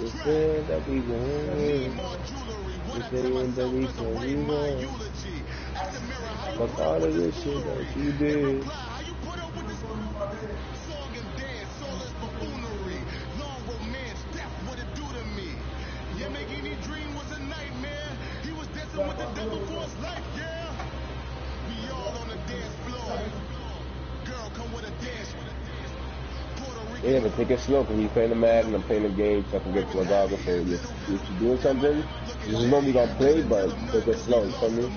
Just saying that we won. Just saying that we won. Fuck all of this shit that you did. Yeah, but take it slow because you're playing the Mad and I'm playing the game so I can get to my dog. So if you're doing something, this is normally gonna play, but take it slow, you feel me?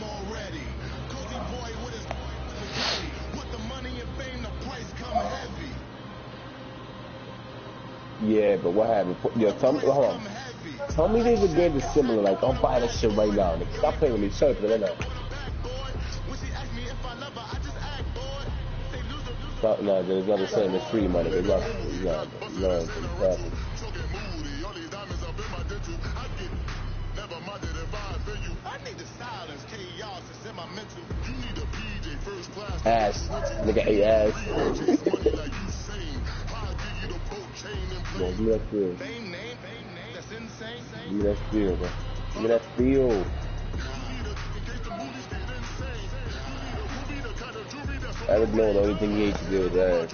Yeah, but what happened? Yo, tell me, hold on. Tell me there's a game that's similar, like, don't buy that shit right now. Like, stop playing with me, shut up right now. No, there's not the same, it's free money, it's not, no, ass, nigga ate ass. Bro, give me that feel. Give me that feel, bro. Give me that feel. I would know the only thing he hates to do is ass.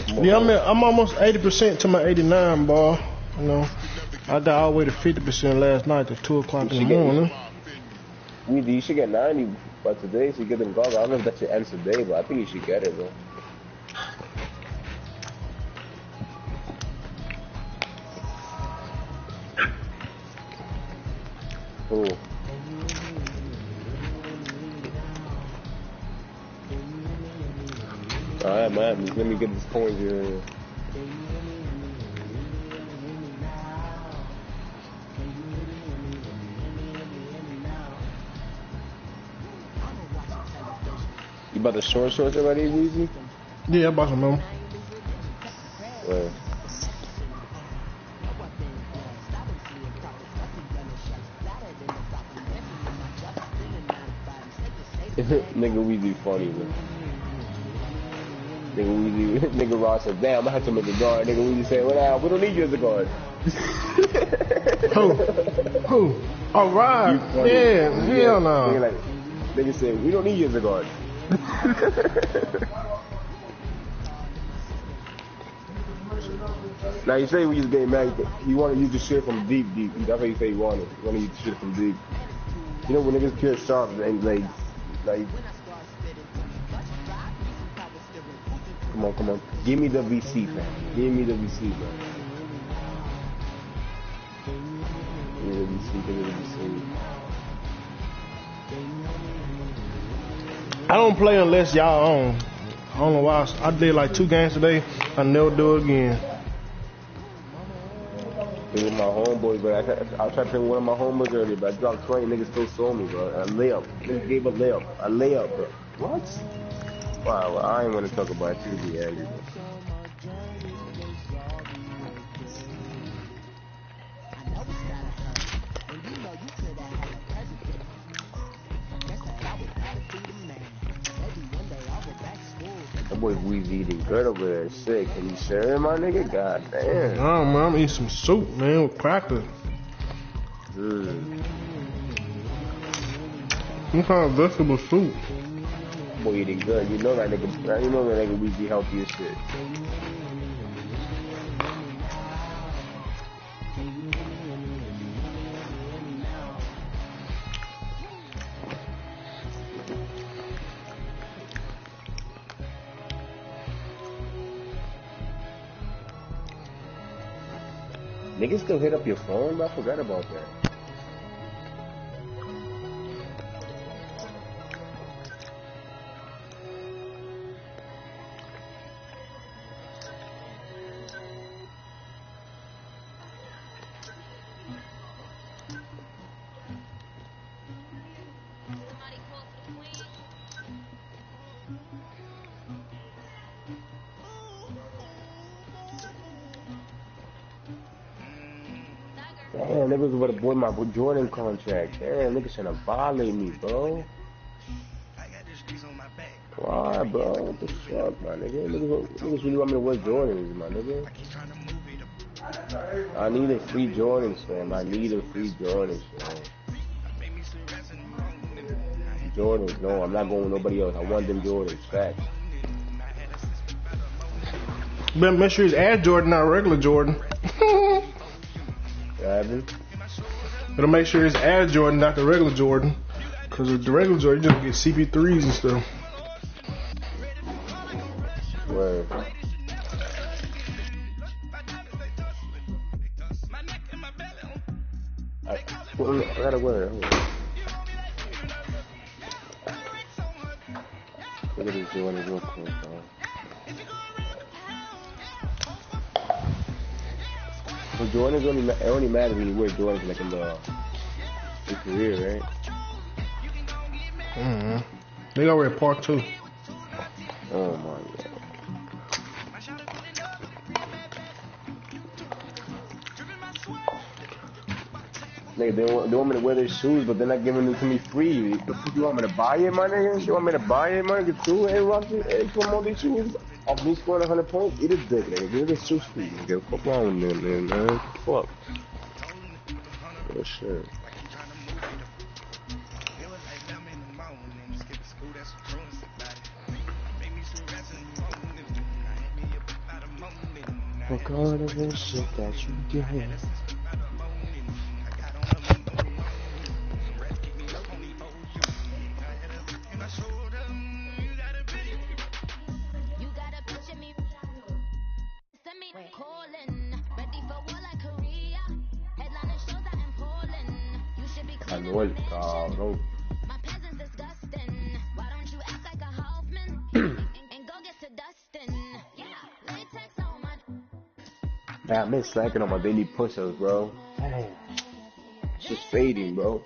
Come on, yeah, I'm almost 80% to my 89, boy. You know, I got all the way to 50% last night at 2 o'clock in the morning. You should get 90 by today, so you get them goggles. I don't know if that's your end today, but I think you should get it, bro. Cool. Alright, man, let me get this coins here. You bought the shorts already, Weezy? Yeah, I bought some of them. Right. Nigga Weezy funny, man. Nigga Ross said, damn, I had to make a guard. Nigga Weezy said, well, we don't need you as a guard. Who? All right. Yeah, hell no. Nigga said, we don't need you as a guard. Now you say we just getting mad, you want to use the shit from deep. That's what you say you want it. You want to use the shit from deep. You know when niggas pure sharp and like. Come on. Give me the VC, man. Give me the VC, man. Give me the VC. I don't play unless y'all on. I don't know why. I did like 2 games today. I never do it again. With my homeboys, but I tried to play with one of my homeboys earlier, but I dropped 20, niggas still saw me, bro. And I layup. Niggas gave a layup. I layup, bro. What? Wow, well, I ain't want to talk about it. You be angry, bro. That boy Weezy eating good over there. Shit, can you share it, my nigga? God damn. Oh, man, I'm eating some soup, man, with crackers. Some kind of vegetable soup. Boy eating good. You know that nigga Weezy healthy as shit. Niggas still hit up your phone? I forgot about that. Damn, niggas would have bought my Jordan contract. Damn, niggas trying to violate me, bro. Why, bro? What the Fuck, my nigga. Niggas really want me to wear Jordans, my nigga. I need a free Jordans, fam. I need a free Jordans, fam. Jordans, no, I'm not going with nobody else. I want them Jordans, facts. But make sure it's Air Jordan, not regular Jordan. It'll make sure it's Air Jordan, not the regular Jordan. Cause with the regular Jordan, you just get CP3s and stuff. Word. I gotta wear it. Look at these Jordans real quick, bro. But Jordans only matter when you wear Jordans like in your career, right? They got wear Park too. Oh my god. Nigga, they want me to wear their shoes, but they're not giving them to me free. The fuck you want me to buy it, my nigga? You want me to buy it, man? Get through it, rock it, and promote these shoes. Off me scoring 100 points, eat a dick, nigga. Give me the shoes free, nigga. Fuck wrong with them, man. Fuck. Oh shit. Fuck all of this shit that you get. I know it, no. Man, I've been slacking on my daily push-ups, bro. Damn. It's just fading, bro.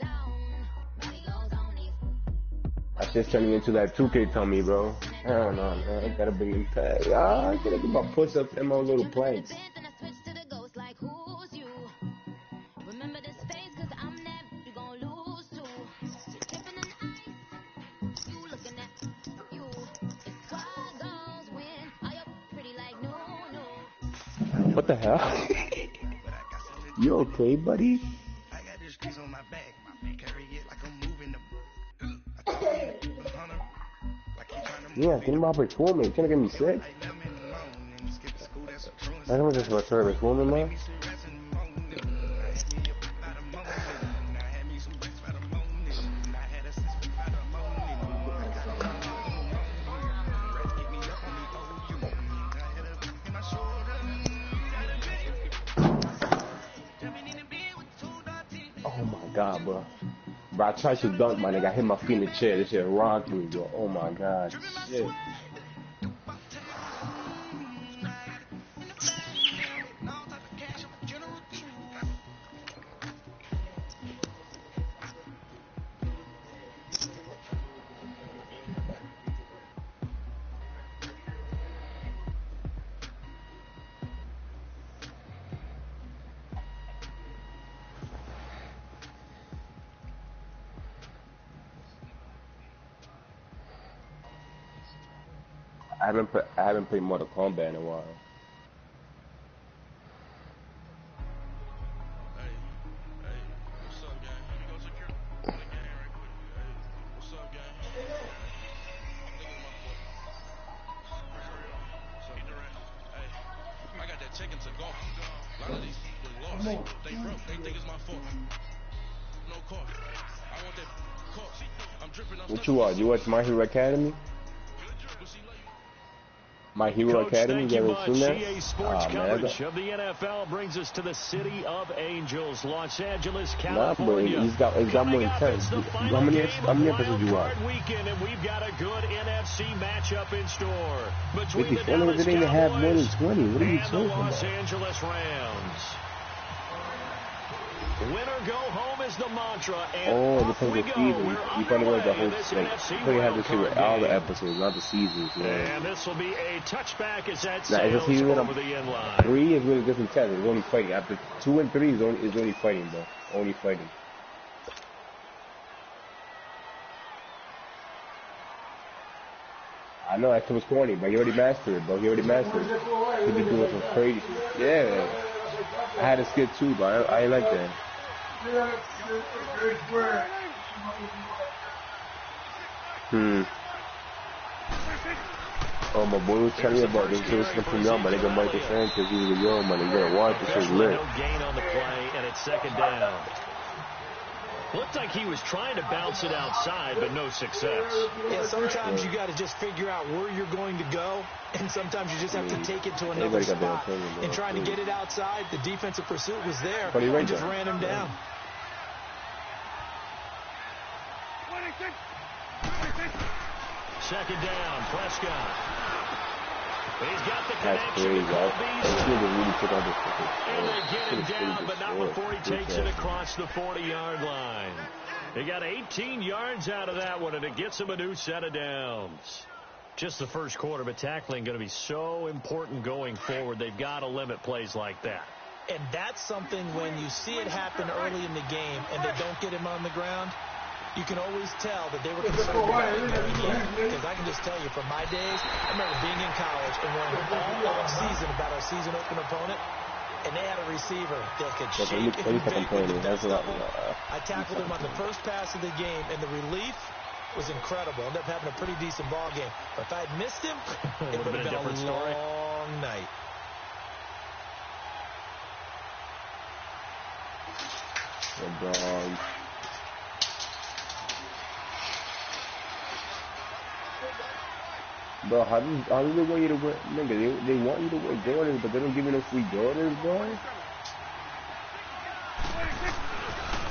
I just turning into that 2K tummy, bro. Hell no, man. I gotta bring them back. I gotta get my push-ups and my little planks. What the hell? You okay, buddy? Yeah, think about performing. You're trying to get me sick? I don't just want to try to perform, man. Oh my god, bro. Bro, I tried to dunk, my nigga. I hit my feet in the chair. This shit rocked me, bro. Oh my god. Shit. I haven't played Mortal Kombat in a while. What you watch? You watch My Hero Academy? My Hero Academy, you ever seen that? Sports coverage of the NFL brings us to the city of Angels, Los Angeles, California. Nah, but he's got more intense. How many episodes you watch? Weekend, and we've got a good NFC matchup in store between the Dallas Cowboys have more than 20. What are you talking about? Los Angeles Rams. Winner go home is the mantra, and it depends on season. You probably watch the whole thing. You probably have to see with all the episodes, not the seasons. Yeah. And this will be a touchback as that sails over the end line. 3 is really different test. It's only fighting. After 2 and 3 is only fighting, bro. Only fighting. I know that was corny, but he already mastered it, bro. He already mastered it. He be doing some crazy shit. Yeah. I had a skit too, but I ain't like that. Oh, my boy was telling me about this. He was from young, my nigga Michael Sanchez. He was a young man. You gotta watch this shit lit. No gain on the play, and it's second down. Looked like he was trying to bounce it outside, but no success. Yeah, sometimes you got to just figure out where you're going to go, and sometimes you just have to take it to another spot. And trying to get it outside, the defensive pursuit was there, and just ran him down. Second down, Prescott. He's got the That's connection. And they get him down, but not before he takes it across the 40-yard line. They got 18 yards out of that one, and it gets him a new set of downs. Just the first quarter, but tackling going to be so important going forward. They've got to limit plays like that. And that's something when you see it happen early in the game and they don't get him on the ground, you can always tell that they were concerned about it going in. Because I can just tell you, from my days, I remember being in college and learning all off-season about our season open opponent, and they had a receiver that could shake and bake with the best of them. I tackled him on the first pass of the game, and the relief was incredible. Ended up having a pretty decent ball game. But if I had missed him, it would have been a long night. Good dog. Bro, how do they want you to wear, nigga, they want you to wear Jordans, but they don't give you no free Jordans, bro?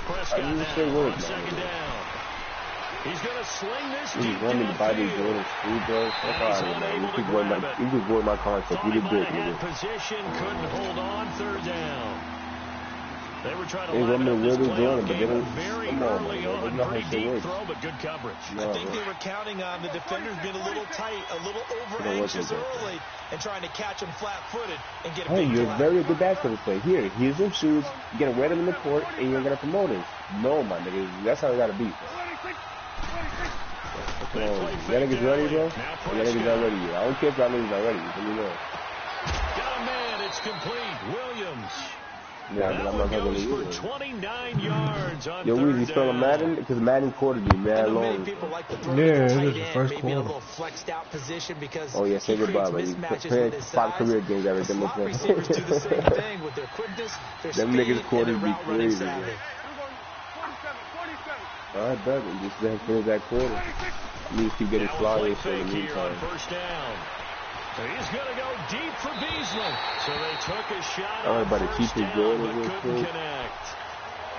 Prescott now, second down. He's going to sling this deep downfield. You want me to buy these Jordans free, bro? Fuck out of here, man. You could void my contract. You did good, nigga. Position, couldn't hold on, third down. They were trying to line up this playoff game very early on. Pretty deep throw, but good coverage. I think they were counting on the defenders being a little tight, a little over-anxious early, and trying to catch them flat-footed and get a big you're flag. very good basketball player. Here's some shoes. You're going to wear them in the court, and you're going to promote it. No, my nigga. That's how it got to be. Y'all niggas ready, bro? Y'all niggas not ready yet. I don't care if y'all niggas not ready. Let me know. Got a man. It's complete. Williams. Yeah, but I'm not going to for 29 yards on Yo, Weezy, still on Madden? Because Madden quartered me, man, long. Yeah, this is the first quarter. Oh, yeah, say goodbye, buddy. Playing 5 career games every day. Them niggas quartered me crazy, man. I bet it. Just let him finish that quarter. I need to keep getting flyers for the meantime. First down. He's going to go deep for Beasley. So they took a shot on first down, but couldn't connect.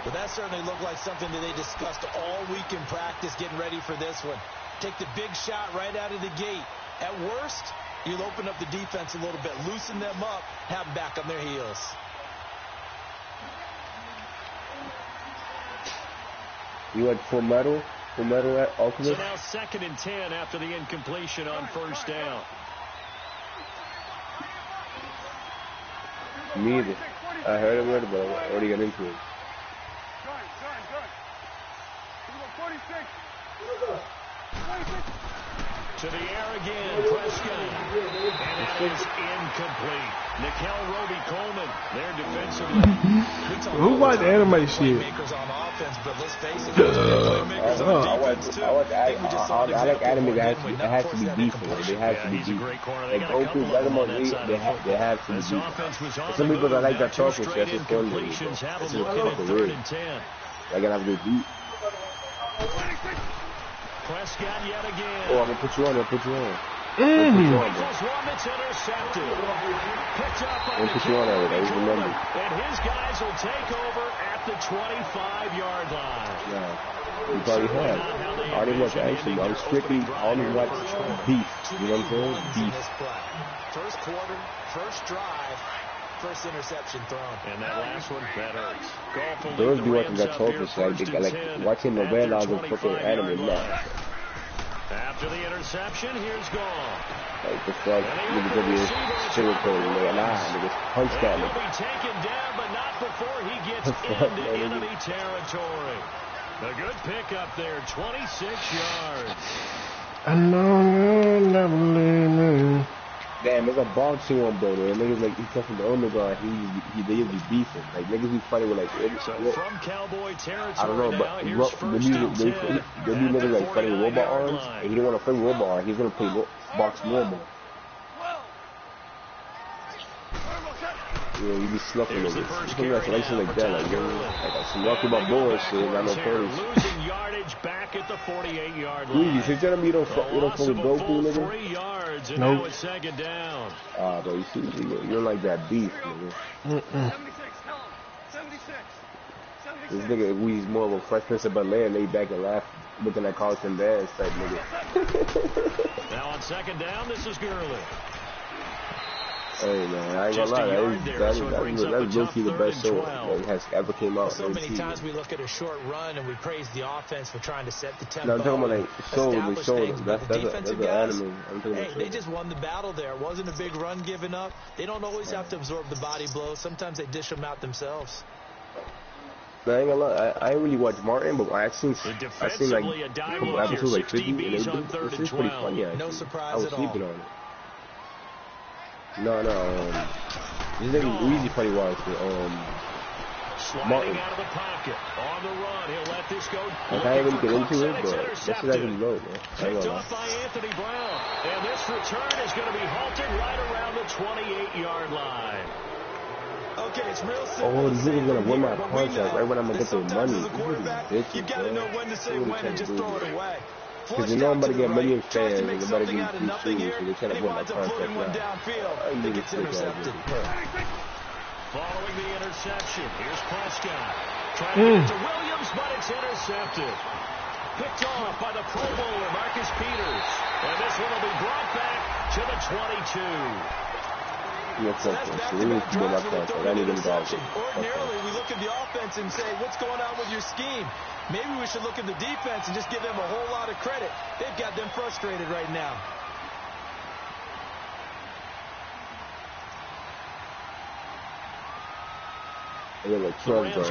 But that certainly looked like something that they discussed all week in practice getting ready for this one. Take the big shot right out of the gate. At worst, you'll open up the defense a little bit, loosen them up, have them back on their heels. You went full metal at ultimate? So now 2nd and 10 after the incompletion on first down. Me either. I heard about it, but I already got into it. To the air again, Prescott. And that is incomplete. Nickel Roby-Coleman, their defensive. Who watched anime shit? I like anime that has to be decent. Like, they have to be decent. Like Goku, Dragon Ball Z, they have to be decent. Some people that like that talking shit, that's just funny. It's just fucking weird. I gotta have a good beat. Prescott yet again. Oh, I'm gonna put you on. Put you on. Intercepted. Picked up by I'm gonna put you on already. I just remember. And his guys will take over at the 25-yard line. Yeah, you probably have. I already watched action. I was strictly only watch beef. You know what I'm saying? Beef. First quarter, first drive, first interception thrown. And that last one, that hurts. Those be watching that talking shit. Like watching novelas and fucking anime. Nah. After the interception, here's Gall. Like the fuck, niggas gonna be sugarcoating, nigga. Nah, niggas punch that nigga. He'll be taken down, but not before he gets into enemy territory. A good pickup there, 26 yards. I know you'll never leave me. Damn, there's a boxing one, bro. Though. Niggas like he come from the underground. They usually beefing. Like niggas be fighting with like. From Cowboy territory I don't know, but there be niggas like fighting with robot arms, and he don't want to fight with robot arms. He's gonna play box normal. Yeah, you be sluffing niggas. You can like selection like that, like some lucky about bullshit. Not no purse. Losing yardage back at the 48-yard line. Luigi, you telling me you don't fuck with Goku, nigga? 3 yards, and nope. now it's second down. Ah, bro, you see, you don't like that beef, nigga. 76. This nigga, he's more of a Fresh Prince of Bel-Air, laid back and laugh, looking at Carlton Dance type nigga. Now on second down, this is Gurley. Hey man, I ain't gonna lie, that's low-key the best show that has ever came out. So many times we look at a short run and we praise the offense for trying to set the tempo. No, I'm talking about like shows. That's an anime. Hey, they just won the battle there. It wasn't a big run given up. They don't always have to absorb the body blows. Sometimes they dish them out themselves. I ain't gonna lie, I ain't really watched Martin, but I seen like episodes like 50, and it's pretty funny actually. No surprise I was sleeping on it. No, this nigga easy funny watch it. Martin. Out of the pocket on the run, he'll let this go. I can't really get into it, but that's actually low, man. Picked off by Anthony Brown, and this return is going to be halted right around the 28-yard line. Okay, it's real simple. Oh, this nigga's gonna win my contract right when I'm gonna get the money. You gotta know when to say when and just throw it away. Because you know I'm about to get a million fans and I'm about to get free shoes, so they trying to win my contract now. I need to stick out here. Following the interception, here's Prescott. Trying to get to Williams, but it's intercepted. Picked off by the Pro Bowler, Marcus Peters. And this one will be brought back to the 22. Ordinarily, we look at the offense and say, what's going on with your scheme? Maybe we should look at the defense and just give them a whole lot of credit. They've got them frustrated right now. I got like Trump, bro.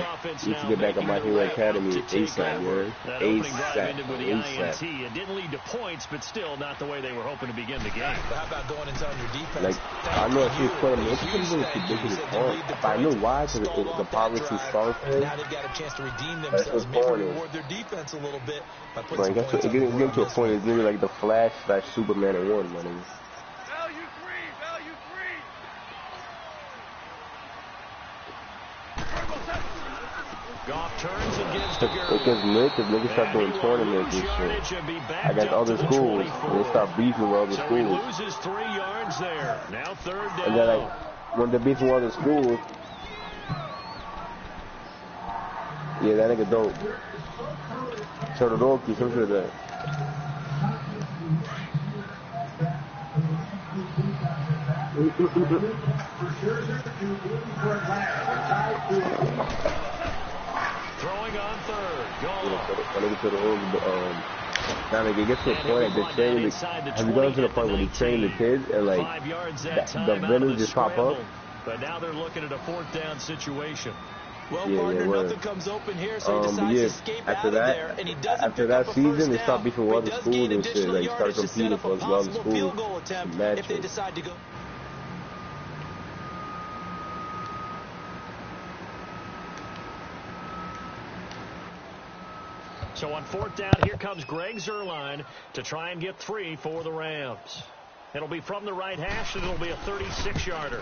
Need to get back on My Hero Academy ASAP, man. ASAP. It didn't lead to points, but still not the way they were hoping to begin the game. How about going into on your defense? Like, I know if he's putting him, it's ridiculous point. If I knew why, because the power is too strong for him. Now they've got a chance to redeem themselves, maybe reward their defense a little bit by putting some points on the board. Getting to a point, it's really like the Flash / Superman in one, man. Goff turns and gives to Gurley. Because niggas start doing tournaments and shit. I got other schools. They start beefing with other schools. Loses 3 yards there. Now third down. And then like when they're beefing with other schools, yeah, that nigga dope. Todoroki, some shit like that. Throwing on third. Goal. Now they get to a point that they're training. Have you gone to the point where they're training the kids and like the villains just pop up? But now they're looking at a 4th down situation. Well, partner, nothing comes open here, so he decides to escape out of there, and he doesn't after that season, they start beefing with other schools and shit. Like, start competing for other schools. If they decide to go. So on 4th down, here comes Greg Zuerlein to try and get 3 for the Rams. It'll be from the right hash, and it'll be a 36-yarder.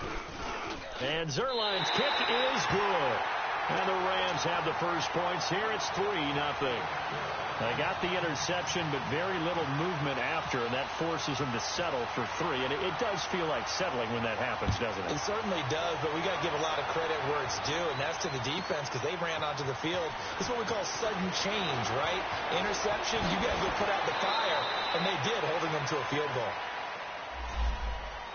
And Zuerlein's kick is good. And the Rams have the first points here. It's 3-0. They got the interception, but very little movement after, and that forces them to settle for 3. And it does feel like settling when that happens, doesn't it? It certainly does, but we got to give a lot of credit where it's due, and that's to the defense because they ran onto the field. It's what we call sudden change, right? Interception, you got to go put out the fire, and they did, holding them to a field goal.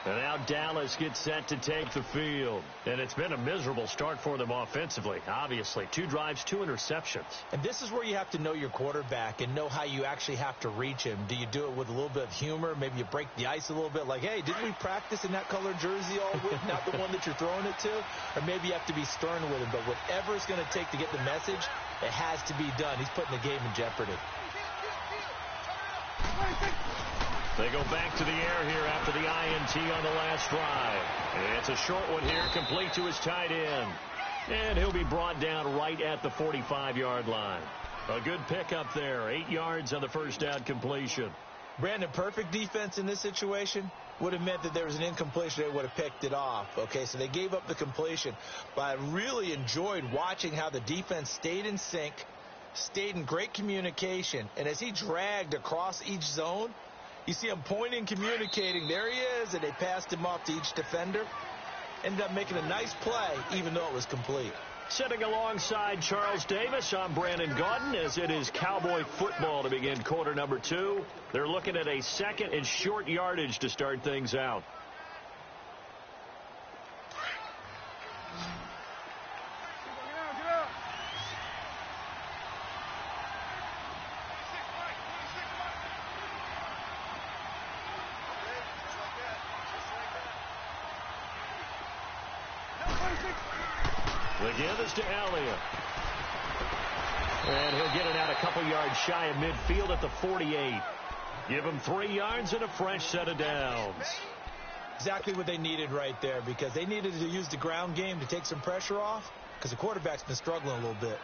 And now Dallas gets set to take the field. And it's been a miserable start for them offensively, obviously. 2 drives, 2 interceptions. And this is where you have to know your quarterback and know how you actually have to reach him. Do you do it with a little bit of humor? Maybe you break the ice a little bit like, hey, didn't we practice in that color jersey all week, not the one that you're throwing it to? Or maybe you have to be stern with him. But whatever it's going to take to get the message, it has to be done. He's putting the game in jeopardy. They go back to the air here after the INT on the last drive. It's a short one here, complete to his tight end. And he'll be brought down right at the 45-yard line. A good pickup there, 8 yards on the first down completion. Brandon, perfect defense in this situation would have meant that there was an incompletion. They would have picked it off. Okay, so they gave up the completion. But I really enjoyed watching how the defense stayed in sync, stayed in great communication. And as he dragged across each zone, you see him pointing, communicating. There he is, and they passed him off to each defender. Ended up making a nice play, even though it was complete. Sitting alongside Charles Davis, I'm Brandon Gaudin, as it is Cowboy football to begin quarter number 2. They're looking at a 2nd and short yardage to start things out. The give is to Elliott. And he'll get it out a couple yards shy of midfield at the 48. Give him 3 yards and a fresh set of downs. Exactly what they needed right there, because they needed to use the ground game to take some pressure off, because the quarterback's been struggling a little bit.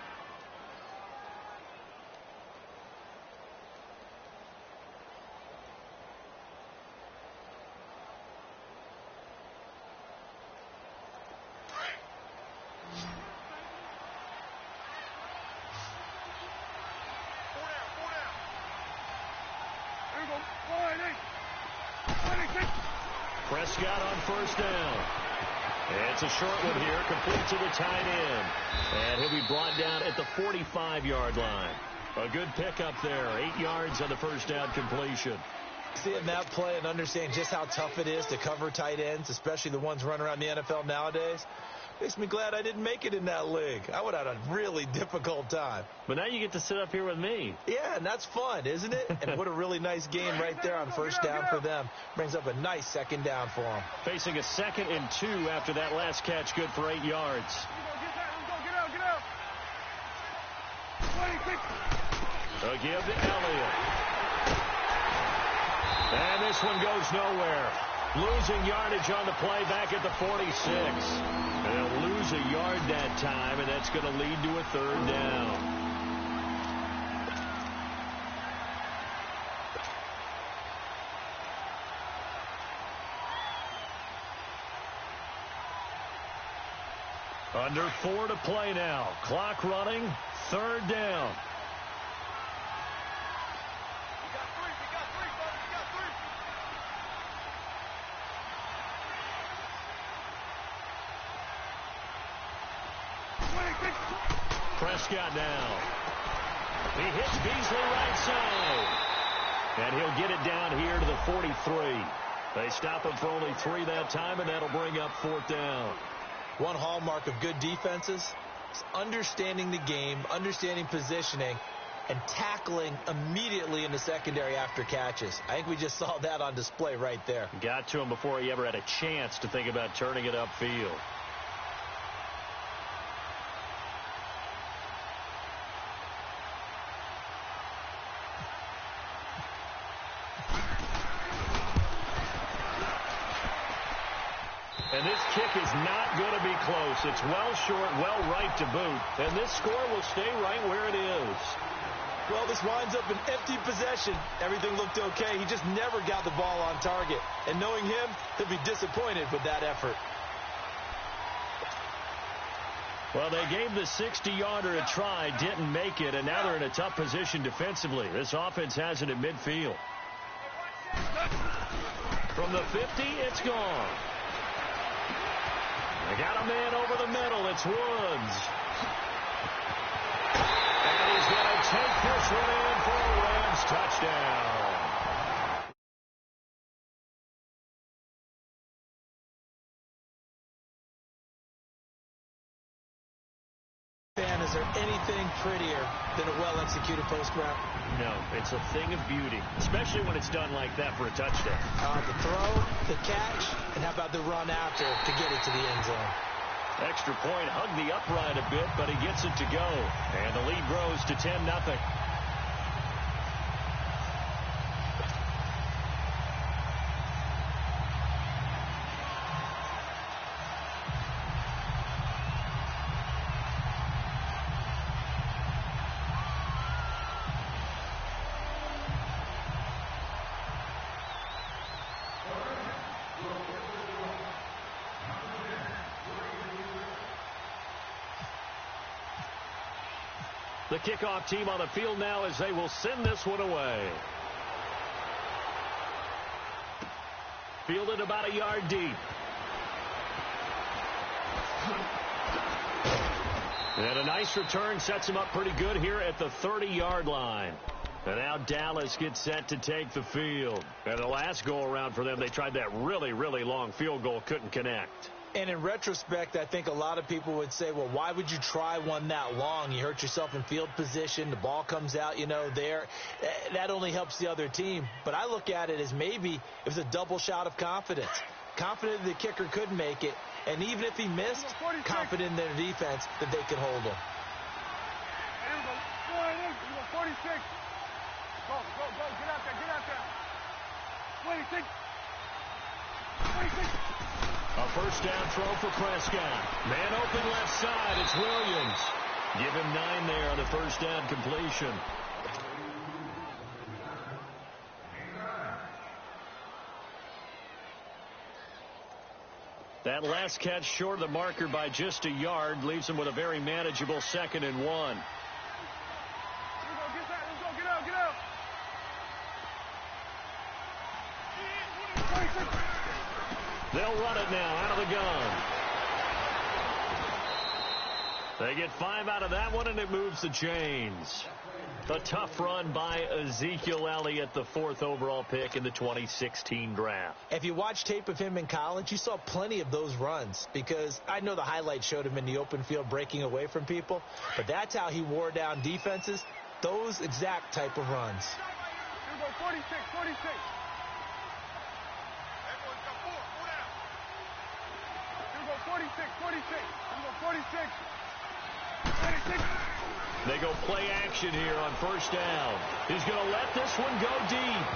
Prescott on first down. It's a short one here, complete to the tight end. And he'll be brought down at the 45-yard line. A good pickup there, 8 yards on the first down completion. Seeing that play and understanding just how tough it is to cover tight ends, especially the ones running around the NFL nowadays, makes me glad I didn't make it in that league. I would have had a really difficult time. But now you get to sit up here with me. Yeah, and that's fun, isn't it? And what a really nice game right there on first down for them. Brings up a nice 2nd down for them. Facing a 2nd and 2 after that last catch, good for 8 yards. A give to Elliott. And this one goes nowhere. Losing yardage on the play back at the 46. They'll lose a yard that time, and that's going to lead to a 3rd down. Under 4 to play now. Clock running. 3rd down. Prescott now. He hits Beasley right side. And he'll get it down here to the 43. They stop him for only 3 that time, and that'll bring up 4th down. One hallmark of good defenses is understanding the game, understanding positioning, and tackling immediately in the secondary after catches. I think we just saw that on display right there. Got to him before he ever had a chance to think about turning it upfield. And this kick is not going to be close. It's well short, well right to boot. And this score will stay right where it is. Well, this winds up an empty possession. Everything looked okay. He just never got the ball on target. And knowing him, he'll be disappointed with that effort. Well, they gave the 60-yarder a try, didn't make it, and now they're in a tough position defensively. This offense has it at midfield. From the 50, it's gone. They got a man over the middle. It's Woods. And he's going to take this one in for a Rams touchdown. Fan, is there anything prettier than a well-executed post route? No, it's a thing of beauty, especially when it's done like that for a touchdown. The throw, the catch, and how about the run after to get it to the end zone? Extra point, hugged the upright a bit, but he gets it to go. And the lead grows to 10-0. The kickoff team on the field now as they will send this one away. Fielded about a yard deep. And a nice return sets him up pretty good here at the 30-yard line. And now Dallas gets set to take the field. And the last go-around for them, they tried that really, really long field goal, couldn't connect. And in retrospect, I think a lot of people would say, well, why would you try one that long? You hurt yourself in field position. The ball comes out, you know, there. That only helps the other team. But I look at it as maybe it was a double shot of confidence. Confident the kicker could make it. And even if he missed, confident in their defense that they could hold him. Here we go. 46. Go. Get out there. 26. A first down throw for Prescott. Man open left side. It's Williams. Give him 9 there on the first down completion. That last catch short of the marker by just a yard leaves him with a very manageable 2nd and 1. Get out. They'll run it now out of the gun. They get 5 out of that one, and it moves the chains. A tough run by Ezekiel Elliott, the 4th overall pick in the 2016 draft. If you watch tape of him in college, you saw plenty of those runs because I know the highlights showed him in the open field breaking away from people, but that's how he wore down defenses, those exact type of runs. Here we go, 46. Here we go, 46. Here we go, 46. They go play action here on first down. He's going to let this one go deep.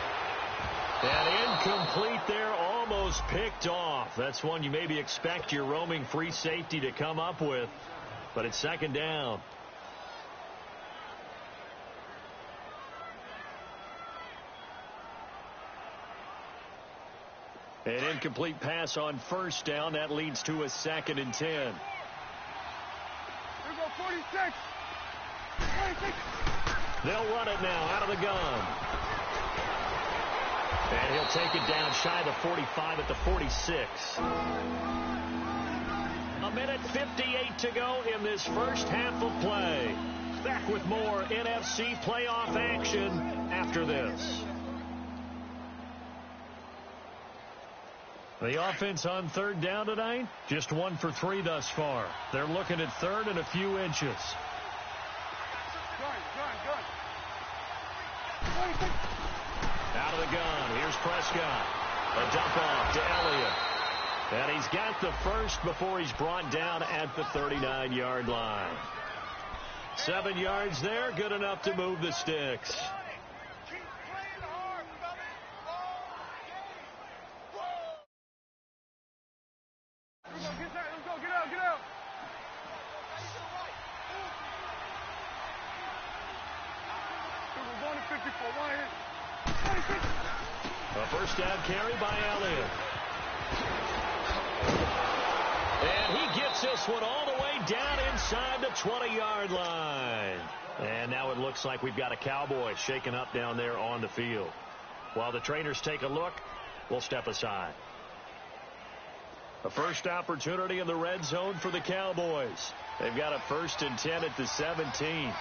And incomplete there, almost picked off. That's one you maybe expect your roaming free safety to come up with. But it's 2nd down. An incomplete pass on first down. That leads to a 2nd and 10. Here we go, 46. They'll run it now out of the gun. And he'll take it down shy of the 45 at the 46. A minute 58 to go in this first half of play. Back with more NFC playoff action after this. The offense on 3rd down tonight, just 1 for 3 thus far. They're looking at 3rd and a few inches. Out of the gun. Here's Prescott. A dump off to Elliott. And he's got the first before he's brought down at the 39-yard line. 7 yards there, good enough to move the sticks. A first down carry by Elliott. And he gets this one all the way down inside the 20-yard line. And now it looks like we've got a Cowboy shaken up down there on the field. While the trainers take a look, we'll step aside. A first opportunity in the red zone for the Cowboys. They've got a 1st and 10 at the 17.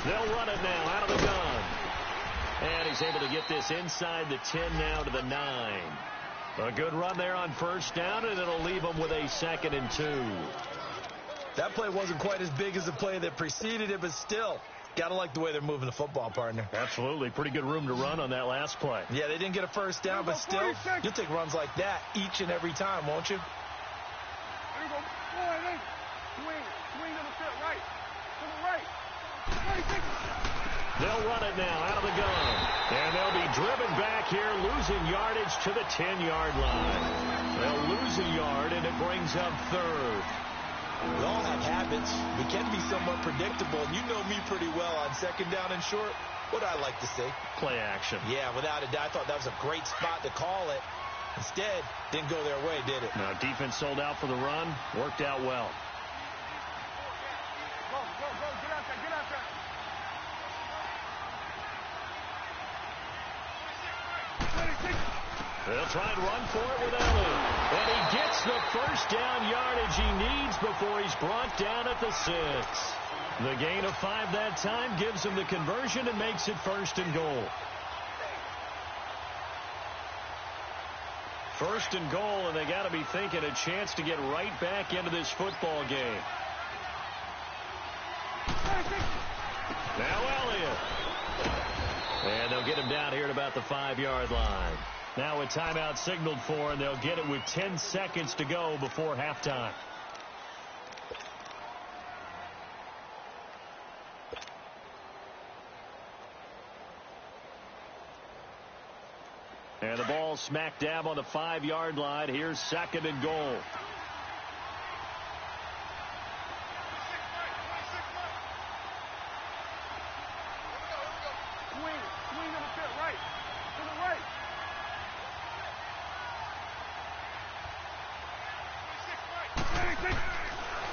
They'll run it now out of the gun. And he's able to get this inside the 10 now to the 9. A good run there on first down, and it'll leave them with a 2nd and 2. That play wasn't quite as big as the play that preceded it, but still, got to like the way they're moving the football, partner. Absolutely. Pretty good room to run on that last play. Yeah, they didn't get a first down, but still, you'll take runs like that each and every time, won't you? Here we go. Swing to the field, right. To the right. They'll run it now out of the gun. And they'll be driven back here, losing yardage to the 10-yard line. They'll lose a yard, and it brings up 3rd. We all have habits. We can be somewhat predictable. You know me pretty well on 2nd down and short. What do I like to say? Play action. Yeah, without a doubt. I thought that was a great spot to call it. Instead, didn't go their way, did it? Now, defense sold out for the run. Worked out well. Go, go, go. Get out there. Get out there. They'll try and run for it with Elliott. And he gets the first down yardage he needs before he's brought down at the 6. The gain of 5 that time gives him the conversion and makes it 1st and goal. 1st and goal, and they got to be thinking a chance to get right back into this football game. Now Elliott. And they'll get him down here at about the 5-yard line. Now a timeout signaled for, and they'll get it with 10 seconds to go before halftime. And the ball smack dab on the 5-yard line. Here's 2nd and goal. Swing on the field, right. To the right.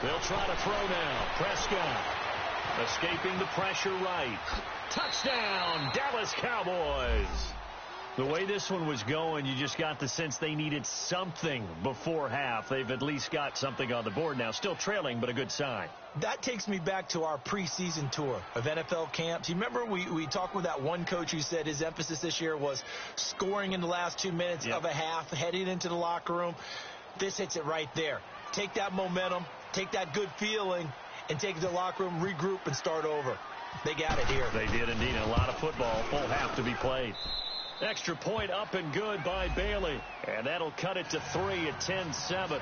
They'll try to throw now. Prescott escaping the pressure right. Touchdown, Dallas Cowboys. The way this one was going, you just got the sense they needed something before half. They've at least got something on the board now. Still trailing, but a good sign. That takes me back to our preseason tour of NFL camps. You remember we talked with that one coach who said his emphasis this year was scoring in the last 2 minutes of a half, heading into the locker room. This hits it right there. Take that momentum, take that good feeling, and take it to the locker room, regroup, and start over. They got it here. They did indeed. A lot of football, full half to be played. Extra point up and good by Bailey. And that'll cut it to 3 at 10-7.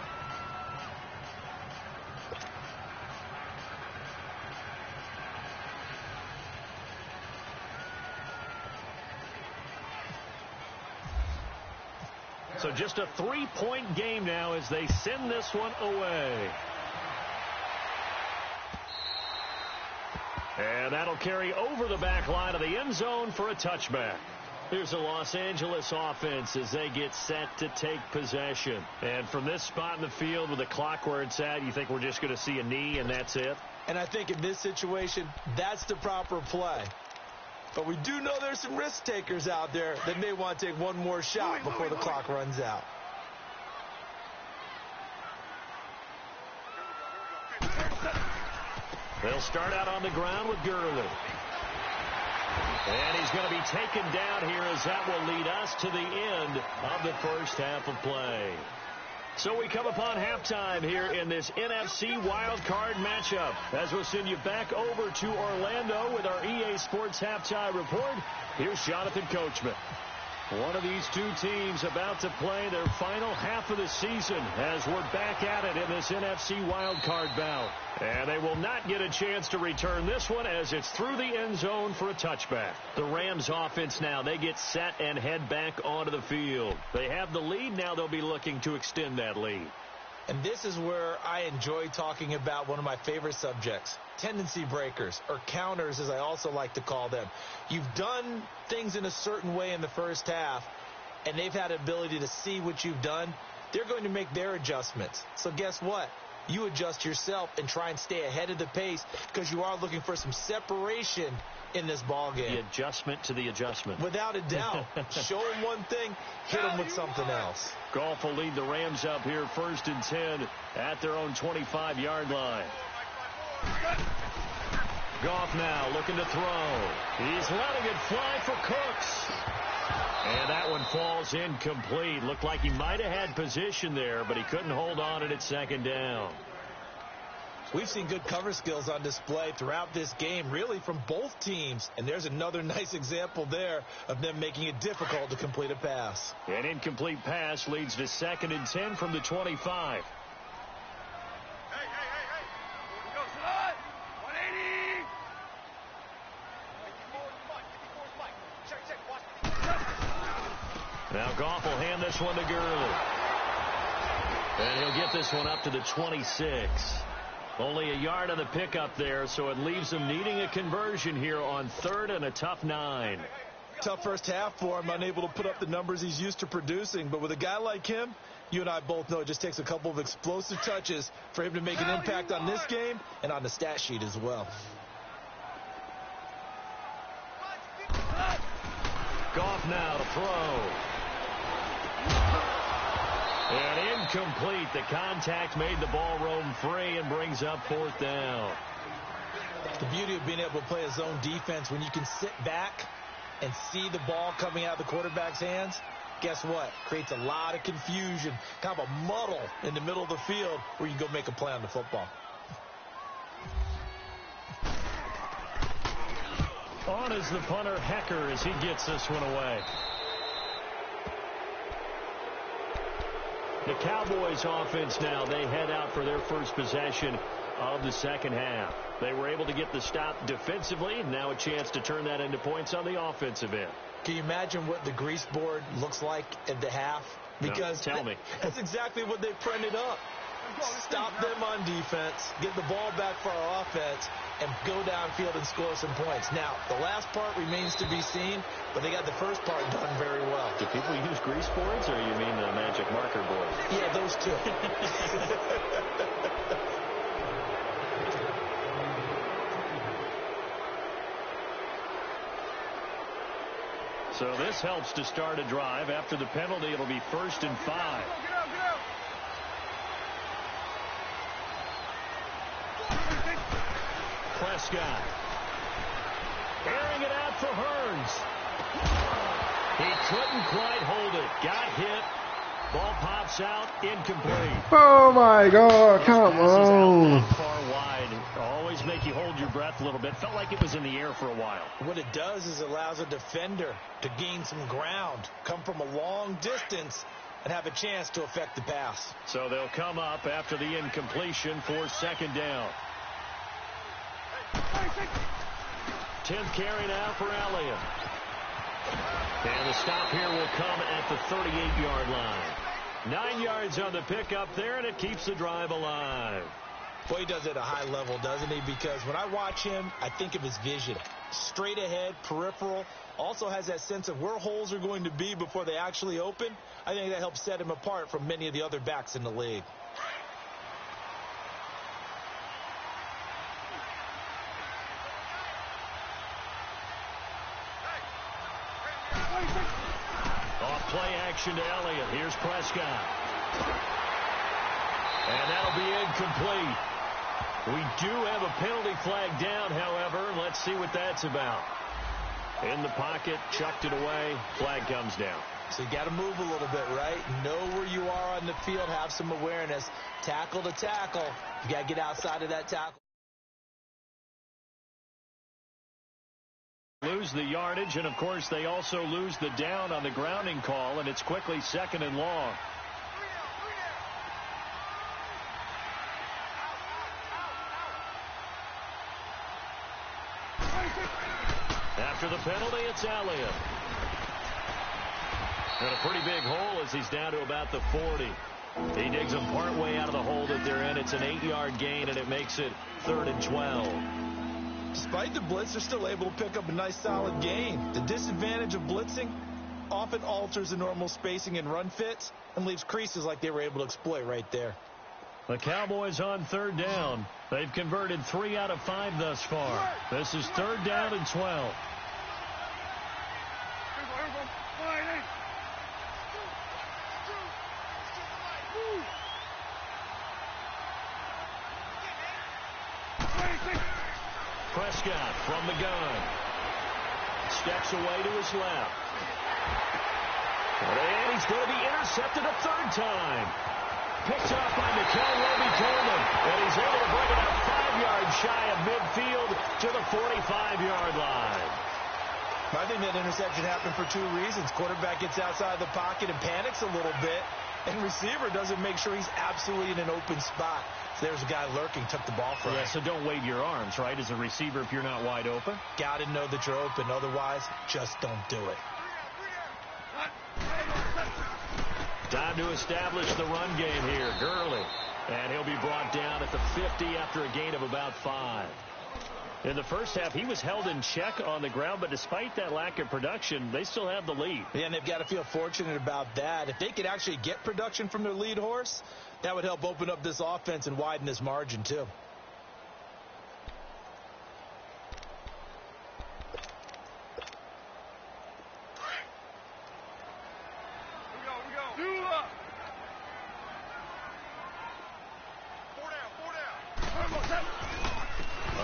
So just a 3-point game now as they send this one away. And that'll carry over the back line of the end zone for a touchback. Here's the Los Angeles offense as they get set to take possession. And from this spot in the field with the clock where it's at, you think we're just going to see a knee and that's it? And I think in this situation, that's the proper play. But we do know there's some risk takers out there that may want to take one more shot before the clock runs out. They'll start out on the ground with Gurley. And he's going to be taken down here as that will lead us to the end of the first half of play. So we come upon halftime here in this NFC wildcard matchup. As we'll send you back over to Orlando with our EA Sports Halftime Report, here's Jonathan Coachman. One of these two teams about to play their final half of the season as we're back at it in this NFC wildcard bout. And they will not get a chance to return this one as it's through the end zone for a touchback. The Rams offense now, they get set and head back onto the field. They have the lead. Now they'll be looking to extend that lead. And this is where I enjoy talking about one of my favorite subjects, tendency breakers, or counters as I also like to call them. You've done things in a certain way in the first half, and they've had the ability to see what you've done. They're going to make their adjustments. So guess what? You adjust yourself and try and stay ahead of the pace because you are looking for some separation in this ball game. The adjustment to the adjustment. Without a doubt. Show them one thing, hit them with something else. Goff will lead the Rams up here 1st and 10 at their own 25-yard line. Goff now looking to throw. He's letting it fly for Cooks. And that one falls incomplete. Looked like he might have had position there, but he couldn't hold on it at 2nd down. We've seen good cover skills on display throughout this game, really from both teams. And there's another nice example there of them making it difficult to complete a pass. An incomplete pass leads to 2nd and 10 from the 25. Now Goff will hand this one to Gurley. And he'll get this one up to the 26. Only a yard on the pickup there, so it leaves them needing a conversion here on 3rd and a tough 9. Tough first half for him, unable to put up the numbers he's used to producing. But with a guy like him, you and I both know it just takes a couple of explosive touches for him to make an impact on this game and on the stat sheet as well. Goff now to throw. And incomplete. The contact made the ball roam free and brings up 4th down. The beauty of being able to play a zone defense when you can sit back and see the ball coming out of the quarterback's hands, guess what? Creates a lot of confusion, kind of a muddle in the middle of the field where you can go make a play on the football. On is the punter, Hecker, as he gets this one away. The Cowboys offense now, they head out for their first possession of the second half. They were able to get the stop defensively, and now a chance to turn that into points on the offensive end. Can you imagine what the grease board looks like at the half? Because no, tell me. That's exactly what they printed up. Stop them on defense, get the ball back for our offense, and go downfield and score some points. Now, the last part remains to be seen, but they got the first part done very well. Do people use grease boards, or you mean the magic marker board? Yeah, those two. So this helps to start a drive. After the penalty, it'll be 1st and 5. Get out, get out. Prescott. Airing it out for Hearns. He couldn't quite hold it. Got hit. Ball pops out. Incomplete. Oh, my God. Come on. Far wide. Always make you hold your breath a little bit. Felt like it was in the air for a while. What it does is allows a defender to gain some ground, come from a long distance, and have a chance to affect the pass. So they'll come up after the incompletion for 2nd down. 10th carry now for Elliott. And the stop here will come at the 38-yard line. 9 yards on the pickup there, and it keeps the drive alive. Boy, he does it at a high level, doesn't he? Because when I watch him, I think of his vision. Straight ahead, peripheral. Also has that sense of where holes are going to be before they actually open. I think that helps set him apart from many of the other backs in the league. Off play action to Elliott. Here's Prescott. And that'll be incomplete. We do have a penalty flag down, however. Let's see what that's about. In the pocket, chucked it away. Flag comes down. So you got to move a little bit, right? Know where you are on the field. Have some awareness. Tackle to tackle. You got to get outside of that tackle. Lose the yardage, and of course they also lose the down on the grounding call, and it's quickly 2nd and long. After the penalty, it's Elliott. And a pretty big hole as he's down to about the 40. He digs them partway out of the hole that they're in. It's an 8-yard gain, and it makes it 3rd and 12. Despite the blitz, they're still able to pick up a nice solid gain. The disadvantage of blitzing often alters the normal spacing and run fits and leaves creases like they were able to exploit right there. The Cowboys on 3rd down. They've converted 3 out of 5 thus far. This is 3rd down and 12. Prescott from the gun. Steps away to his left. And he's going to be intercepted a 3rd time. Picked up by Mikel Roby-Coleman. And he's able to bring it up 5 yards shy of midfield to the 45-yard line. I think that interception happened for 2 reasons. Quarterback gets outside the pocket and panics a little bit. And receiver doesn't make sure he's absolutely in an open spot. So there's a guy lurking, took the ball from him. Yeah, so don't wave your arms, right, as a receiver if you're not wide open? Got to know that you're open. Otherwise, just don't do it. Time to establish the run game here. Gurley. And he'll be brought down at the 50 after a gain of about 5. In the first half, he was held in check on the ground, but despite that lack of production, they still have the lead. Yeah, and they've got to feel fortunate about that. If they could actually get production from their lead horse, that would help open up this offense and widen this margin, too.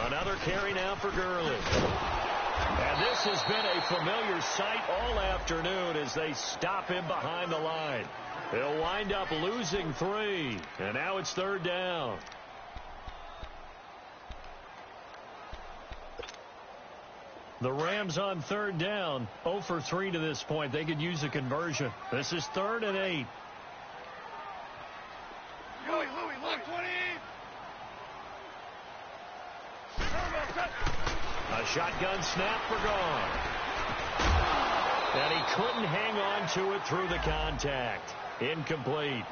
Another carry now for Gurley. And this has been a familiar sight all afternoon as they stop him behind the line. He'll wind up losing 3. And now it's 3rd down. The Rams on 3rd down, 0 for 3 to this point. They could use a conversion. This is 3rd and 8. Louis, 20. A shotgun snap for gone. And he couldn't hang on to it through the contact. Incomplete.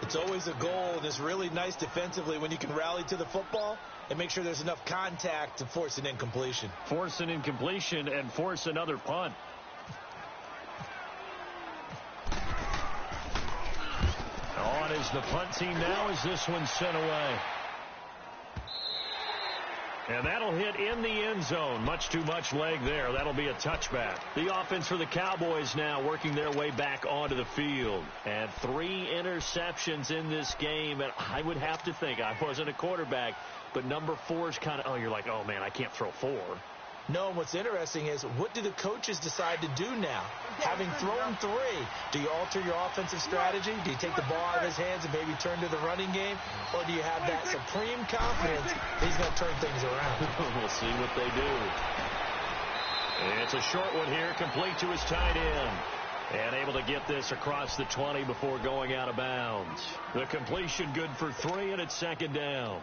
It's always a goal, and it's really nice defensively when you can rally to the football and make sure there's enough contact to force an incompletion. Force an incompletion and force another punt. On is the punt team now as this one's sent away. And that'll hit in the end zone. Much too much leg there. That'll be a touchback. The offense for the Cowboys now working their way back onto the field. And 3 interceptions in this game. And I would have to think, I wasn't a quarterback, but number 4 is kind of, you're like, oh, man, I can't throw 4. No, what's interesting is what do the coaches decide to do now? Having thrown 3, do you alter your offensive strategy? Do you take the ball out of his hands and maybe turn to the running game? Or do you have that supreme confidence that he's going to turn things around? We'll see what they do. It's a short one here, complete to his tight end. And able to get this across the 20 before going out of bounds. The completion good for 3, and it's 2nd down.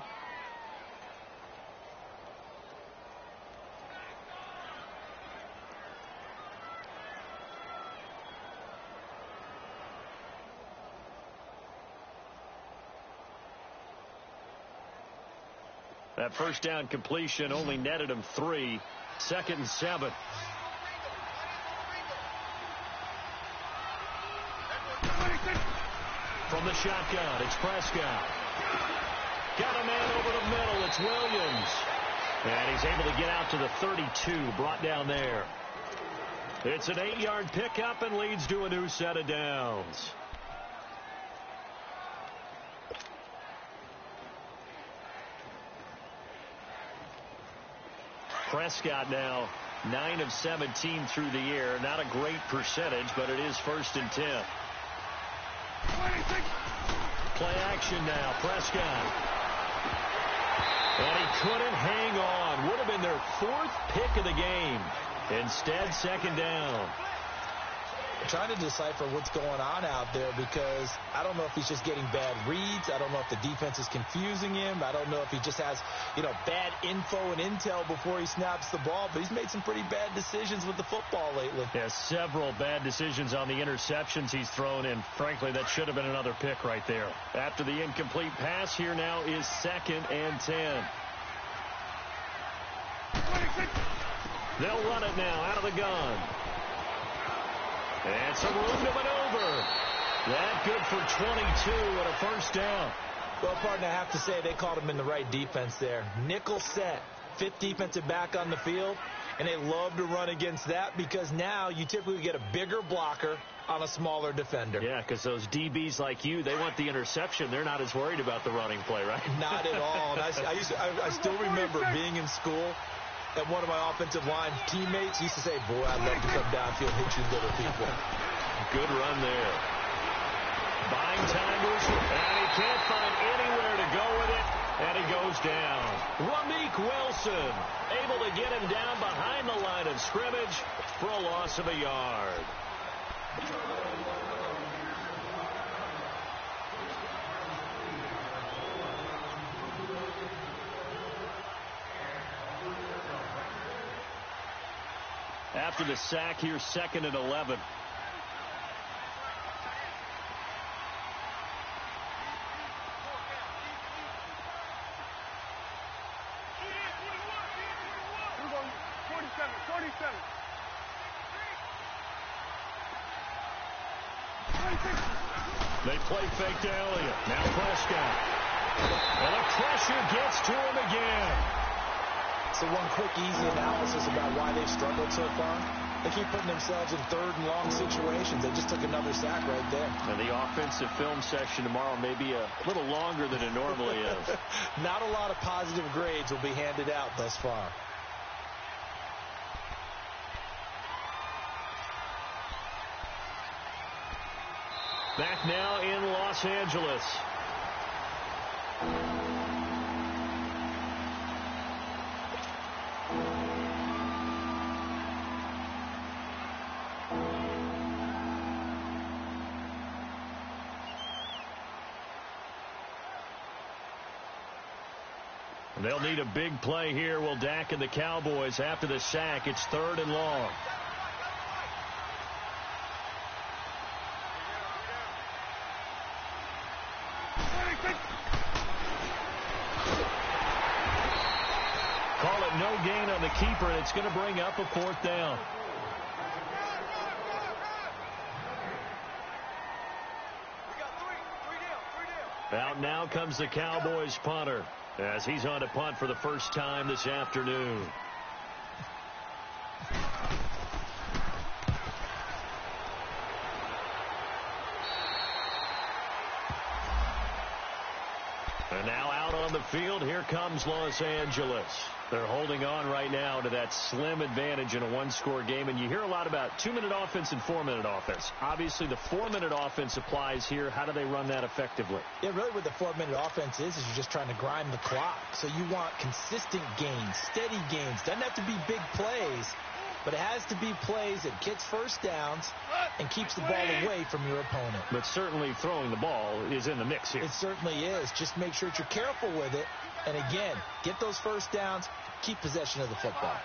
That first down completion only netted him 3. 2nd and 7. From the shotgun, it's Prescott. Got a man over the middle. It's Williams. And he's able to get out to the 32, brought down there. It's an 8-yard pickup and leads to a new set of downs. Prescott now 9 of 17 through the air. Not a great percentage, but it is 1st and 10. 26. Play action now. Prescott. And he couldn't hang on. Would have been their 4th pick of the game. Instead, 2nd down. Trying to decipher what's going on out there because I don't know if he's just getting bad reads. I don't know if the defense is confusing him. I don't know if he just has, bad info and intel before he snaps the ball. But he's made some pretty bad decisions with the football lately. Yeah, several bad decisions on the interceptions he's thrown in. Frankly, that should have been another pick right there. After the incomplete pass, here now is 2nd and 10. 26. They'll run it now out of the gun. And some room to maneuver. That good for 22 and a 1st down. Well, partner, I have to say they called him in the right defense there. Nickel set, 5th defensive back on the field, and they love to run against that because now you typically get a bigger blocker on a smaller defender. Yeah, because those DBs like you, they want the interception. They're not as worried about the running play, right? Not at all. And I still remember being in school. And one of my offensive line teammates used to say, boy, I'd love to come downfield and hit you little people. Good run there. Buying time moves, and he can't find anywhere to go with it, and he goes down. Rameek Wilson able to get him down behind the line of scrimmage for a loss of a yard. After the sack, here's 2nd and 11. They play fake to Elliott. Now Prescott. And the pressure gets to him again. So one quick, easy analysis about why they've struggled so far. They keep putting themselves in third and long situations. They just took another sack right there. And the offensive film session tomorrow may be a little longer than it normally is. Not a lot of positive grades will be handed out thus far. Back now in Los Angeles. They'll need a big play here. Will Dak and the Cowboys after the sack. It's 3rd and long. Call it no gain on the keeper, and it's going to bring up a 4th down. Out now comes the Cowboys punter, as he's on to punt for the first time this afternoon. And now out on the field, here comes Los Angeles. They're holding on right now to that slim advantage in a one-score game. And you hear a lot about 2-minute offense and 4-minute offense. Obviously, the 4-minute offense applies here. How do they run that effectively? Yeah, really what the 4-minute offense is you're just trying to grind the clock. So you want consistent gains, steady gains. Doesn't have to be big plays, but it has to be plays that gets first downs and keeps the ball away from your opponent. But certainly throwing the ball is in the mix here. It certainly is. Just make sure that you're careful with it. And again, get those first downs, keep possession of the football.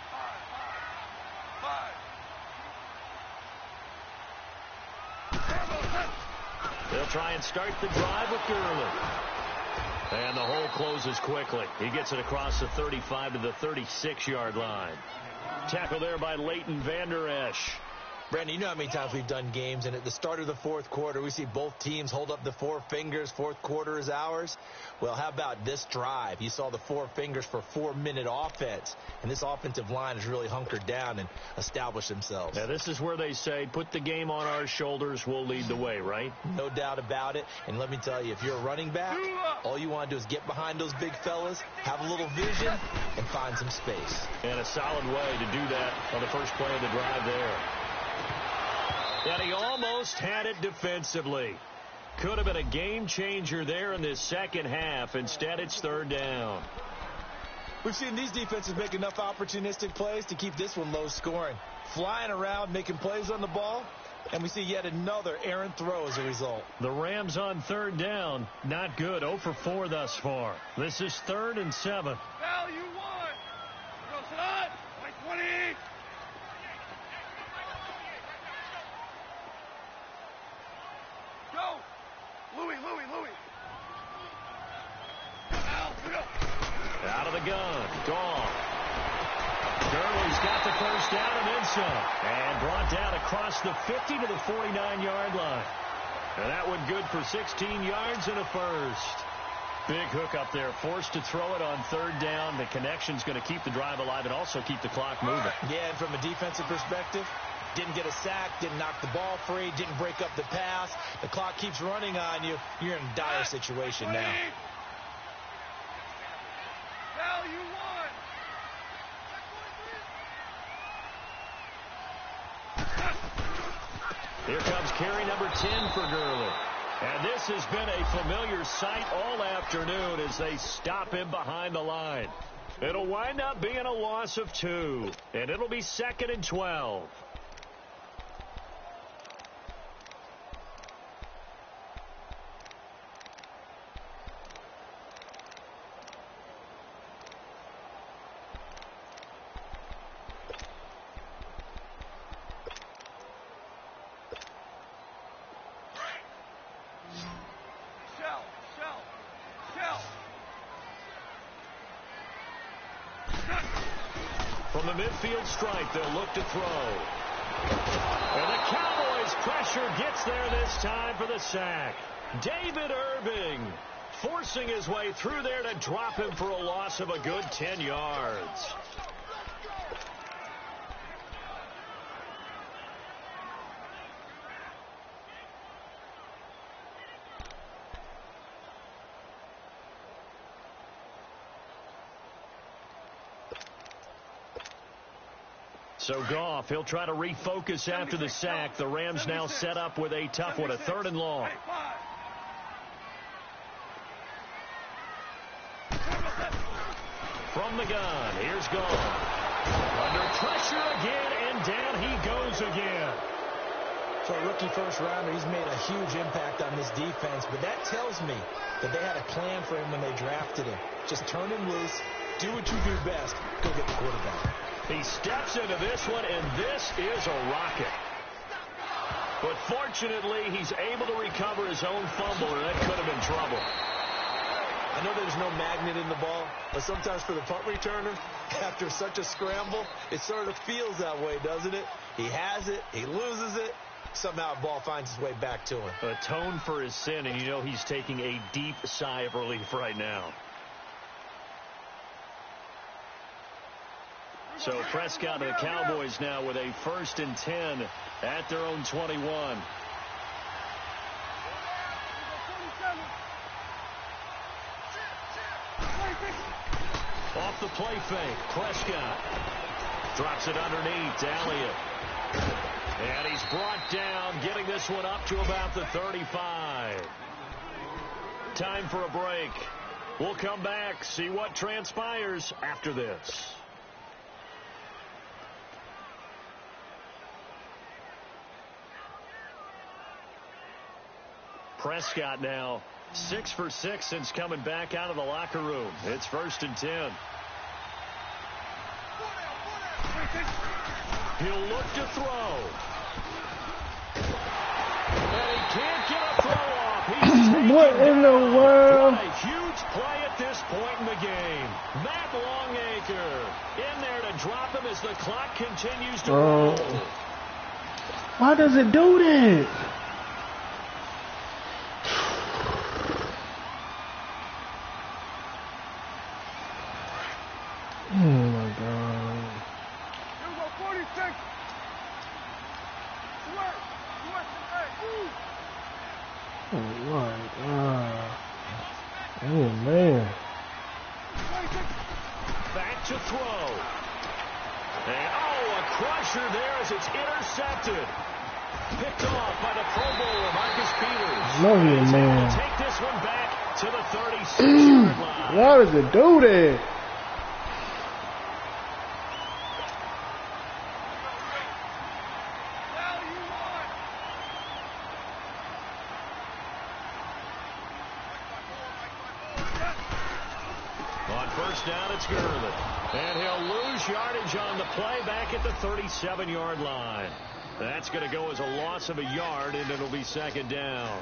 They'll try and start the drive with Gurley. And the hole closes quickly. He gets it across the 35 to the 36-yard line. Tackle there by Leighton Vander Esch. Brandon, you know how many times we've done games, and at the start of the fourth quarter, we see both teams hold up the 4 fingers. Fourth quarter is ours. Well, how about this drive? You saw the 4 fingers for 4-minute offense, and this offensive line has really hunkered down and established themselves. Now, this is where they say, put the game on our shoulders, we'll lead the way, right? No doubt about it. And let me tell you, if you're a running back, all you want to do is get behind those big fellas, have a little vision, and find some space. And a solid way to do that on the first play of the drive there. And he almost had it defensively. Could have been a game changer there in this second half. Instead, it's 3rd down. We've seen these defenses make enough opportunistic plays to keep this one low scoring. Flying around, making plays on the ball, and we see yet another errant throw as a result. The Rams on 3rd down. Not good. 0 for 4 thus far. This is 3rd and 7. Now you won. Go, Sadat. Like 20. Go. Louis. Out of the gun. Gone. Gurley's got the first down and then some. And brought down across the 50 to the 49-yard line. And that one good for 16 yards and a first. Big hook up there. Forced to throw it on 3rd down. The connection's going to keep the drive alive and also keep the clock moving. Yeah, and from a defensive perspective, didn't get a sack, didn't knock the ball free, didn't break up the pass. The clock keeps running on you. You're in a dire situation now. Now you won. Here comes carry number 10 for Gurley. And this has been a familiar sight all afternoon as they stop him behind the line. It'll wind up being a loss of 2. And it'll be 2nd and 12. From the midfield stripe, they'll look to throw. And the Cowboys' pressure gets there this time for the sack. David Irving forcing his way through there to drop him for a loss of a good 10 yards. So Goff, he'll try to refocus after the sack. The Rams now set up with a tough one, a 3rd and long. From the gun, here's Goff. Under pressure again, and down he goes again. For a rookie first-rounder, he's made a huge impact on this defense, but that tells me that they had a plan for him when they drafted him. Just turn him loose, do what you do best, go get the quarterback. He steps into this one, and this is a rocket. But fortunately, he's able to recover his own fumble, and that could have been trouble. I know there's no magnet in the ball, but sometimes for the punt returner, after such a scramble, it sort of feels that way, doesn't it? He has it, he loses it, somehow the ball finds its way back to him. Atone for his sin, and you know he's taking a deep sigh of relief right now. So Prescott and the Cowboys now with a 1st and 10 at their own 21. Off the play fake, Prescott drops it underneath to Elliott. And he's brought down, getting this one up to about the 35. Time for a break. We'll come back, see what transpires after this. Prescott now 6 for 6 since coming back out of the locker room. It's 1st and 10. He'll look to throw. And he can't get a throw off. What in the world? What a huge play at this point in the game. Matt Longacre in there to drop him as the clock continues to roll. Why does it do that? Oh my God. Here we go, 46. Oh my God. Oh man. Back to throw. And a crusher there as it's intercepted. Picked off by the Pro Bowler, Marcus Peters. Love you, man. Take this one back to the 36-yard line. Why does it do that? Down it's Gurley. And he'll lose yardage on the play back at the 37-yard line. That's going to go as a loss of a yard, and it'll be 2nd down.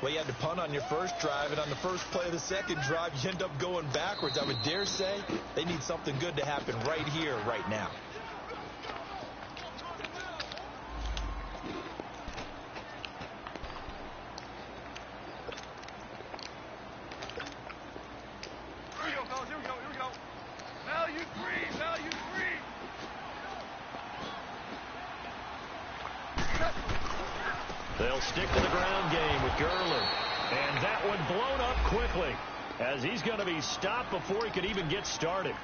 Well, you had to punt on your first drive, and on the first play of the second drive, you end up going backwards. I would dare say they need something good to happen right here, right now. They'll stick to the ground game with Gurley. And that one blown up quickly as he's going to be stopped before he could even get started.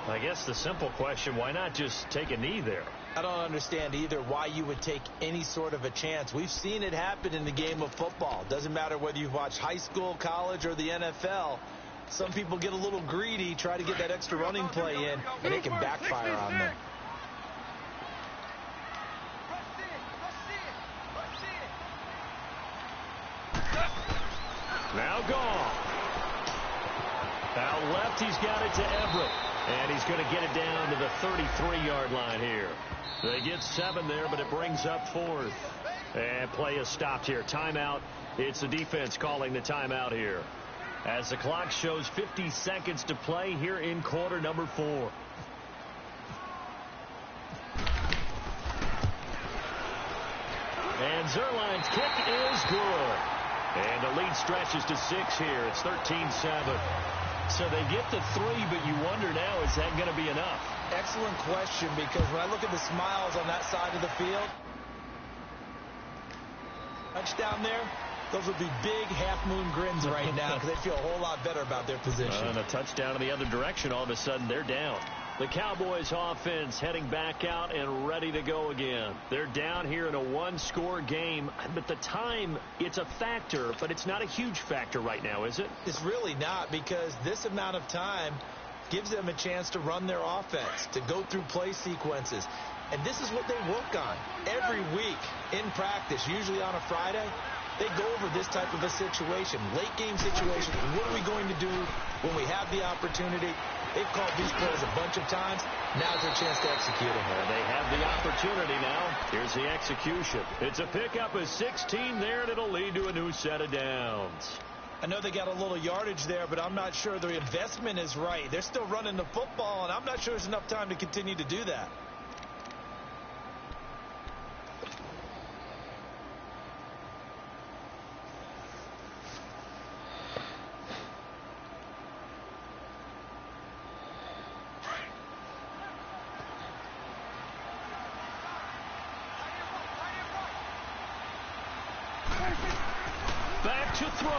I guess the simple question, why not just take a knee there? I don't understand either why you would take any sort of a chance. We've seen it happen in the game of football. Doesn't matter whether you've watched high school, college, or the NFL. Some people get a little greedy, try to get that extra running play in, and it can backfire on them. Now Goff. Out left, he's got it to Everett. And he's going to get it down to the 33-yard line here. They get 7 there, but it brings up 4th. And play is stopped here. Timeout. It's the defense calling the timeout here. As the clock shows 50 seconds to play here in quarter number 4. Zerline's kick is good. And the lead stretches to 6 here. It's 13-7. So they get to 3, but you wonder now, is that going to be enough? Excellent question, because when I look at the smiles on that side of the field, touchdown there, those would be big half-moon grins right now because they feel a whole lot better about their position. And a touchdown in the other direction, all of a sudden they're down. The Cowboys offense heading back out and ready to go again. They're down here in a one-score game, but the time, it's a factor, but it's not a huge factor right now, is it? It's really not, because this amount of time gives them a chance to run their offense, to go through play sequences. And this is what they work on every week in practice, usually on a Friday. They go over this type of a situation, late-game situation. What are we going to do when we have the opportunity? They've called these plays a bunch of times. Now's their chance to execute it. Well, they have the opportunity now. Here's the execution. It's a pickup of 16 there, and it'll lead to a new set of downs. I know they got a little yardage there, but I'm not sure their investment is right. They're still running the football, and I'm not sure there's enough time to continue to do that. Back to throw.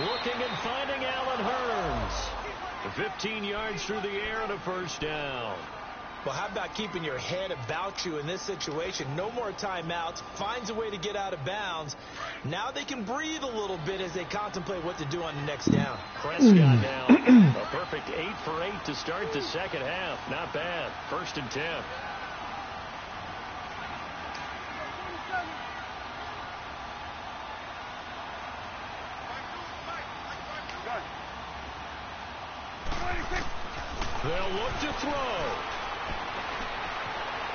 Looking and finding Allen Hurns. 15 yards through the air and a first down. Well, how about keeping your head about you in this situation? No more timeouts. Finds a way to get out of bounds. Now they can breathe a little bit as they contemplate what to do on the next down. Prescott down. A perfect 8 for 8 to start the second half. Not bad. 1st and 10. They'll look to throw.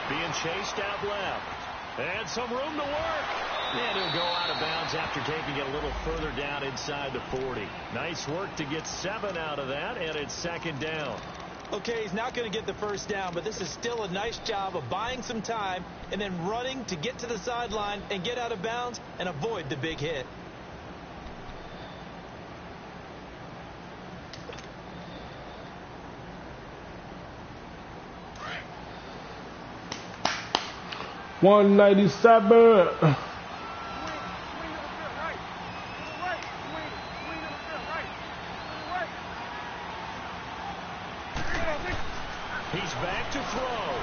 Being chased out left. And some room to work. And he'll go out of bounds after taking it a little further down inside the 40. Nice work to get 7 out of that, and it's 2nd down. Okay, he's not going to get the first down, but this is still a nice job of buying some time and then running to get to the sideline and get out of bounds and avoid the big hit. $197. He's back to throw.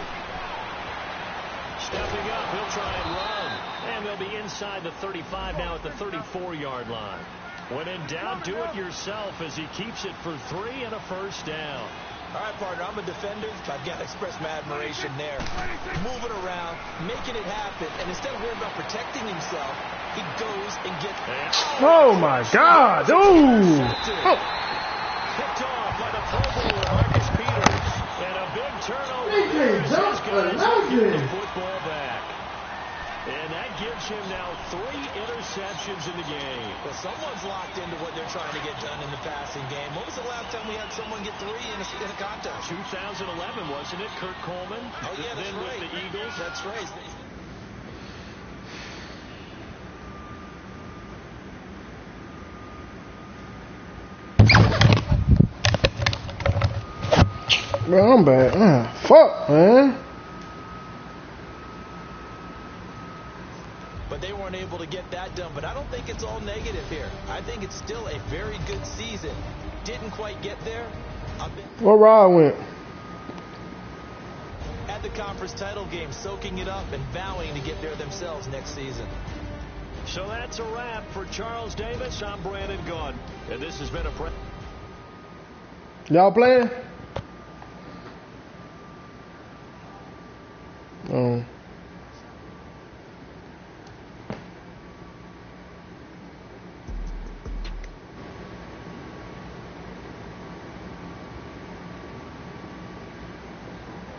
Stepping up, he'll try and run. And they'll be inside the 35 now at the 34-yard line. When in doubt, do it yourself as he keeps it for 3 and a first down. All right, partner, I'm a defender. I've got to express my admiration there. Moving around, making it happen, and instead of worrying about protecting himself, he goes and gets... Oh, my God. Ooh. Oh. Picked off by the Pro Bowler, Marcus Peters. And a big turnover. He's going to get the football back. And that gives him now 3 interceptions in the game. Well, someone's locked into what they're trying to get done in the passing game. When was the last time we had someone get 3 in a contest? 2011, wasn't it? Kurt Coleman. Oh, yeah, that's then right. With the Eagles. That's right. Bro, I'm bad. Fuck, man. But they weren't able to get that done. But I don't think it's all negative here. I think it's still a very good season. Didn't quite get there. Where Rod went? At the conference title game, soaking it up and vowing to get there themselves next season. So that's a wrap for Charles Davis. I'm Brandon Gaudin. And this has been a... Y'all playing? Oh.